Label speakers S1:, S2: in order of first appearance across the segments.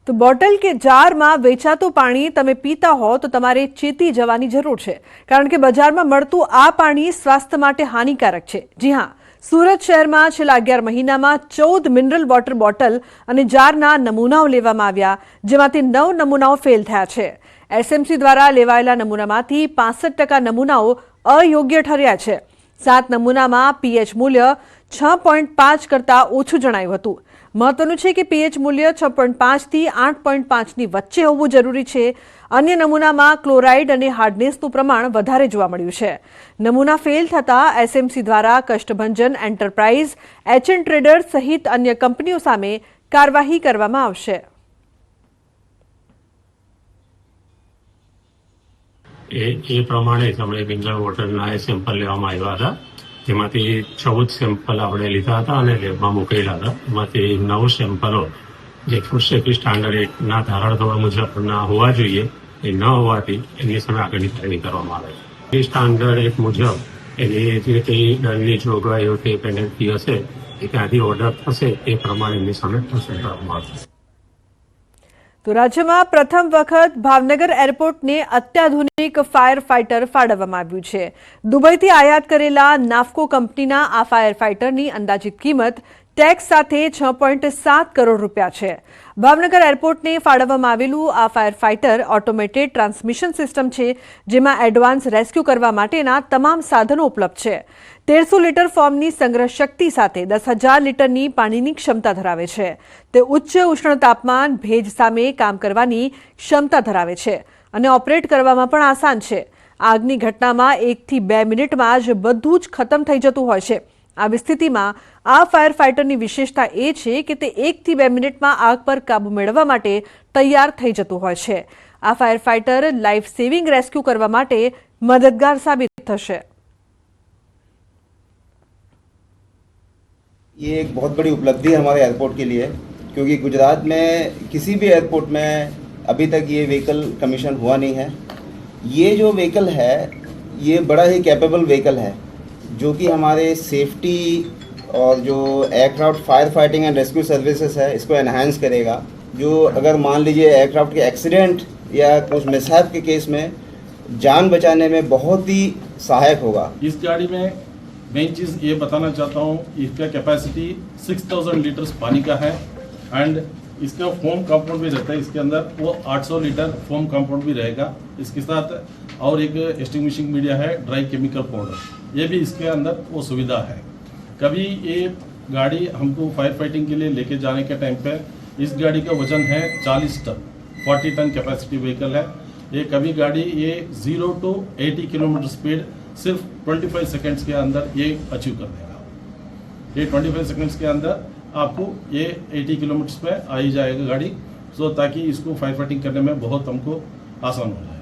S1: તો બોટલ કે જારમાં વેચાતું પાણી તમે પીતા હો તો તમારે ચેતી જવાની જરૂર છે, કારણ કે બજારમાં મળતું આ પાણી સ્વાસ્થ્ય માટે હાનિકારક છે. જી હા, સુરત શહેરમાં છેલ્લા 11 મહિનામાં 14 મિનરલ વોટર બોટલ અને જારના નમૂનાઓ લેવામાં આવ્યા, જેમાંથી 9 નમૂનાઓ ફેલ થયા છે. એસએમસી દ્વારા લેવાયેલા નમૂનામાંથી 65% નમૂનાઓ અયોગ્ય ઠર્યા છે. 7 નમૂનામાં પીએચ મૂલ્ય 6.5 કરતાં ઓછું જણાયું હતું. મહત્વનું છે કે પીએચ મૂલ્ય 6.5 થી 8.5 ની વચ્ચે હોવું જરૂરી છે. અન્ય નમૂનામાં ક્લોરાઇડ અને હાર્ડનેસનું પ્રમાણ વધારે જોવા મળ્યું છે. નમૂના ફેલ થતાં એસએમસી દ્વારા કષ્ટભંજન એન્ટરપ્રાઇઝ, એચએન ટ્રેડર્સ સહિત અન્ય કંપનીઓ સામે કાર્યવાહી કરવામાં આવશે.
S2: એ પ્રમાણે આપણે મિનરલ વોટરના સેમ્પલ લેવામાં આવ્યા હતા, જેમાંથી 14 સેમ્પલ આપણે લીધા હતા અને લેબમાં મૂકેલા હતા. એમાંથી 9 સેમ્પલો જે ફૂડ સેફ્ટી સ્ટાન્ડર્ડના ધારાધોરણ મુજબના હોવા જોઈએ એ ન હોવાથી એમની સામે આગળની કાર્યવાહી કરવામાં આવે છે. સ્ટાન્ડર્ડ એક મુજબ એની જે કંઈ દંડની જોગવાઈઓ કે પેનલ્ટી હશે એ ત્યાંથી ઓર્ડર થશે એ પ્રમાણે એમની સામે પસંદ કરવામાં આવશે.
S1: તો રાજ્યમાં પ્રથમ વખત ભાવનગર એરપોર્ટને અત્યાધુનિક ફાયર ફાઇટર ફાળવવામાં આવ્યું છે. દુબઈથી આયાત કરેલા નાફકો કંપનીના આ ફાયર ફાઇટરની અંદાજિત કિંમત ટેક્સ સાથે 6.7 કરોડ રૂપિયા છે. ભાવનગર એરપોર્ટને ફાળવવામાં આવેલું આ fire fighter automated transmission system છે, જેમાં એડવાન્સ રેસ્ક્યુ કરવા માટેના તમામ સાધનો ઉપલબ્ધ છે. 1300 લીટર ફોર્મની સંગ્રહ શક્તિ સાથે 10,000 લીટરની પાણીની ક્ષમતા ધરાવે છે. તે ઉચ્ચ ઉષ્ણ તાપમાન, ભેજ સામે કામ કરવાની ક્ષમતા ધરાવે છે અને ઓપરેટ કરવામાં પણ આસાન છે. આગની ઘટનામાં 1 થી 2 મિનિટમાં જ બધું જ ખતમ થઈ જતું હોય છે. આવી સ્થિતિમાં આ ફાયર ફાઇટરની વિશેષતા એ છે કે તે 1 થી 2 મિનિટમાં આગ પર કાબુ મેળવવા માટે તૈયાર થઈ જતું હોય છે. આ fire fighter life saving rescue કરવા માટે મદદગાર સાબિત થશે.
S3: ये एक बहुत बड़ी उपलब्धि है हमारे एयरपोर्ट के लिए, क्योंकि गुजरात में किसी भी एयरपोर्ट में अभी तक ये व्हीकल कमीशन हुआ नहीं है. ये जो व्हीकल है ये बड़ा ही कैपेबल व्हीकल है, जो कि हमारे सेफ्टी और जो aircraft fire fighting and rescue services है इसको एनहांस करेगा. जो अगर मान लीजिए एयरक्राफ्ट के एक्सीडेंट या कुछ मिसहैप के केस में जान बचाने में बहुत ही सहायक होगा.
S4: इस गाड़ी में मेन चीज़ ये बताना चाहता हूँ, इसका कैपेसिटी 6000 लीटर्स पानी का है एंड इसका फोम कंपाउंड भी रहता है. इसके अंदर वो 800 लीटर फोम कंपाउंड भी रहेगा. इसके साथ और एक एक्सटिंग्विशिंग मीडिया है, ड्राई केमिकल पाउडर, ये भी इसके अंदर वो सुविधा है. कभी ये गाड़ी हमको फायर फाइटिंग के लिए लेके जाने के टाइम पे इस गाड़ी का वजन है 40 टन, 40 टन कैपेसिटी व्हीकल है. ये कभी गाड़ी ये 0 to 80 किलोमीटर स्पीड सिर्फ 25 सेकंड्स के अंदर ये अचीव कर देगा. ये 25 सेकंड्स के अंदर आपको ये 80 किलोमीटर पे आ ही जाएगा गाड़ी, सो ताकि इसको फायर फाइटिंग करने में बहुत हमको आसान हो जाए.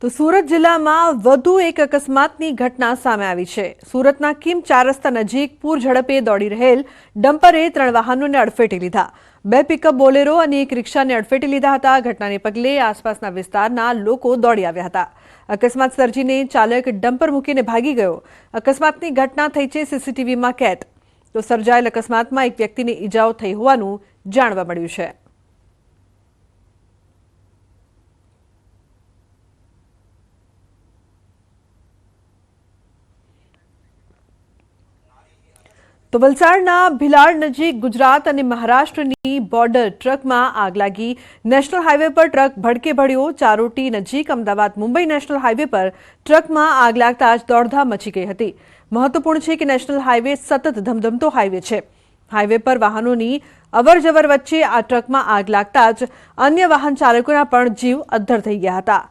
S1: તો સુરત જિલ્લામાં વધુ એક અકસ્માતની ઘટના સામે આવી છે. સુરતના કિમ 4 રસ્તા નજીક પૂર ઝડપે દોડી રહેલ ડમ્પરે 3 વાહનોને અડફેટી લીધા. 2 પિકઅપ બોલેરો અને એક રિક્ષાને અડફેટી લીધા હતા. ઘટનાને પગલે આસપાસના વિસ્તારના લોકો દોડી આવ્યા હતા. અકસ્માત સર્જીને ચાલક ડમ્પર મૂકીને ભાગી ગયો. અકસ્માતની ઘટના થઈ છે સીસીટીવીમાં કેદ. તો સર્જાયેલ અકસ્માતમાં એક વ્યક્તિને ઈજાઓ થઈ હોવાનું જાણવા મળ્યું છે. તો વલસાડના ભિલાડ નજીક ગુજરાત અને મહારાષ્ટ્રની બોર્ડર ટ્રકમાં આગ લાગી. નેશનલ હાઈવે પર ટ્રક ભડકે ભળ્યો. ચારોટી નજીક અમદાવાદ મુંબઈ નેશનલ હાઈવે પર ટ્રકમાં આગ લાગતા જ દોડધામ મચી ગઈ હતી. મહત્વપૂર્ણ છે કે નેશનલ હાઈવે સતત ધમધમતો હાઈવે છે. હાઈવે પર વાહનોની અવરજવર વચ્ચે આ ટ્રકમાં આગ લાગતા જ અન્ય વાહન ચાલકોના પણ જીવ અદ્ધર થઈ ગયા હતા.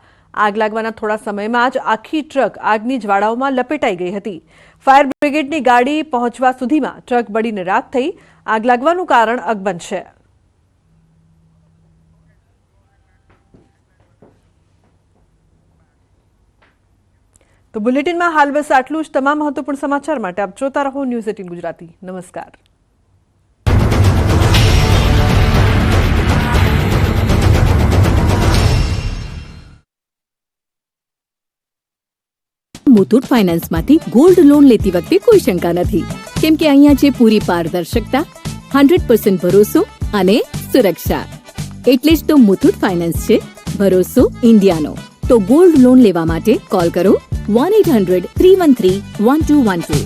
S1: આગ લાગવાના થોડા સમયમાં જ આખી ટ્રક આગની જ્વાળાઓમાં લપેટાઈ ગઈ હતી. ફાયર બ્રિગેડની ગાડી પહોંચવા સુધીમાં ટ્રક બળીને રાખ થઈ. આગ લાગવાનું કારણ અકબંધ છે. તો બુલેટિનમાં હાલ બસ આટલું જ. તમામ મહત્વપૂર્ણ સમાચાર માટે આપ જોતા રહો ન્યૂઝ 18 ગુજરાતી. નમસ્કાર.
S5: મુથુટ ફાઇનાન્સમાંથી ગોલ્ડ લોન લેતી વખતે કોઈ શંકા નથી, કેમ કે અહીંયા છે પૂરી પારદર્શકતા, 100% ભરોસો અને સુરક્ષા. એટલે જ તો મુથુટ ફાઇનાન્સ છે ભરોસો ઇન્ડિયાનો. તો ગોલ્ડ લોન લેવા માટે કોલ કરો 1-800-313-1212.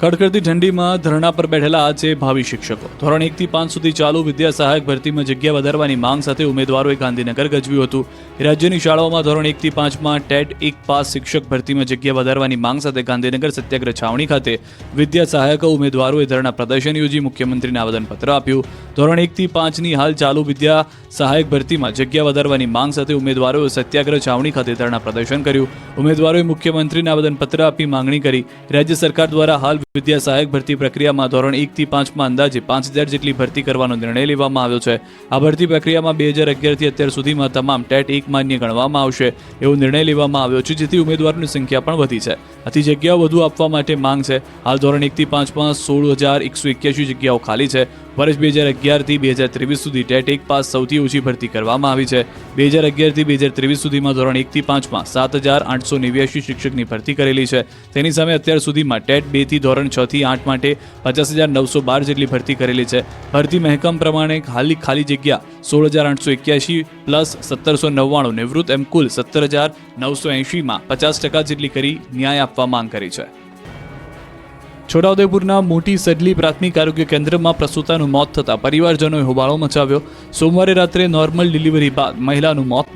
S6: કડકડતી ઠંડીમાં ધરણા પર બેઠેલા આ છે ભાવિ શિક્ષકો. ધોરણ 1 થી 5 સુધી ચાલુ વિદ્યા સહાયક ભરતીમાં જગ્યા વધારવાની માંગ સાથે ઉમેદવારોએ ગાંધીનગર ગજવ્યું હતું. રાજ્યની શાળાઓમાં ધોરણ 1 થી 5માં ટેટ 1 પાસ શિક્ષક ભરતીમાં જગ્યા વધારવાની માંગ સાથે ગાંધીનગર સત્યાગ્રહ છાવણી ખાતે વિદ્યા સહાયક ઉમેદવારોએ ધરણા પ્રદર્શન યોજી મુખ્યમંત્રીને આવેદનપત્ર આપ્યું. ધોરણ 1 થી 5ની હાલ ચાલુ વિદ્યા સહાયક ભરતીમાં જગ્યા વધારવાની માંગ સાથે ઉમેદવારોએ સત્યાગ્રહ છાવણી ખાતે ધરણા પ્રદર્શન કર્યું. ઉમેદવારોએ મુખ્યમંત્રીને આવેદનપત્ર આપી માંગણી કરી. રાજ્ય સરકાર દ્વારા હાલ વિદ્યા સહાયક ભરતી પ્રક્રિયામાં ધોરણ 1 થી 5માં અંદાજે 5000 જેટલી ભરતી કરવાનો નિર્ણય લેવામાં આવ્યો છે. આ ભરતી પ્રક્રિયામાં 2011 થી અત્યાર સુધીમાં તમામ ટેટ 1 માન્ય ગણવામાં આવશે એવો નિર્ણય લેવામાં આવ્યો છે, જેથી ઉમેદવારોની સંખ્યા પણ વધી છે. આથી જગ્યાઓ વધુ આપવા માટે માંગ છે. હાલ ધોરણ 1 થી 5માં 16181 જગ્યાઓ ખાલી છે. વર્ષ 2011 થી 2023 સુધી ટેટ 1 પાસ સૌથી ઓછી ભરતી કરવામાં આવી છે. 2011 થી 2023 સુધીમાં ધોરણ 1 થી 5માં 7889 શિક્ષકની ભરતી કરેલી છે. તેની સામે અત્યાર સુધીમાં ટેટ 2 થી ધોરણ 6 થી 8 માટે 50912 જેટલી ભરતી કરેલી છે. ભરતી મહેકમ પ્રમાણે ખાલી જગ્યા 16881 પ્લસ 1799 નિવૃત્ત એમ કુલ 17980માં 50% જેટલી કરી ન્યાય આપવા માંગ કરી છે. છોટાઉદેપુરના મોટી સડલી પ્રાથમિક આરોગ્ય કેન્દ્રમાં પ્રસૂતાનું મોત થતાં પરિવારજનોએ હોબાળો મચાવ્યો. સોમવારે રાત્રે નોર્મલ ડિલિવરી બાદ મહિલાનું મોત